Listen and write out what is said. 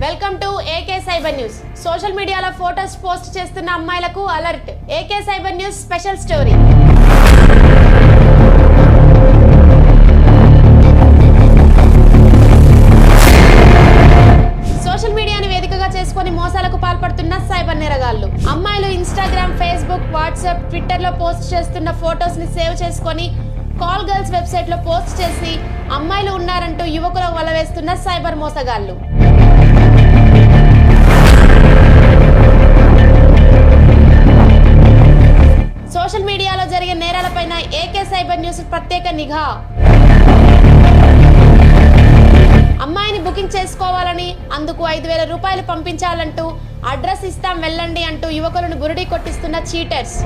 Welcome to AK cyber news. Social మీడియాలో photos post చేస్తున్న అమ్మాయిలకు alert. AK cyber news special story. Social మీడియాని వేదికగా చేసుకొని మోసాలకు పాల్పడుతున్న సైబర్ నేరగాళ్లు. అమ్మాయిలు ఇన్స్టాగ్రామ్, ఫేస్బుక్, వాట్సాప్, ట్విట్టర్ లో పోస్ట్ చేస్తున్న ఫోటోస్ ని సేవ్ చేసుకొని కాల్ గర్ల్స్ వెబ్సైట్ లో పోస్ట్ చేసి అమ్మాయిలు ఉన్నారంటూ యువకులకు వలవేస్తున్న సైబర్ మోసగాళ్లు. సోషల్ మీడియాలో జరిగే నేరాలపైన ఏకే సైబర్ న్యూస్ ప్రత్యేక నిఘా. అమ్మాయిని బుకింగ్ చేసుకోవాలని, అందుకు 5,000 రూపాయలు పంపించాలంటూ అడ్రస్ ఇస్తాం వెళ్ళండి అంటూ యువకులను బురిడి కొట్టిస్తున్న చీటర్స్.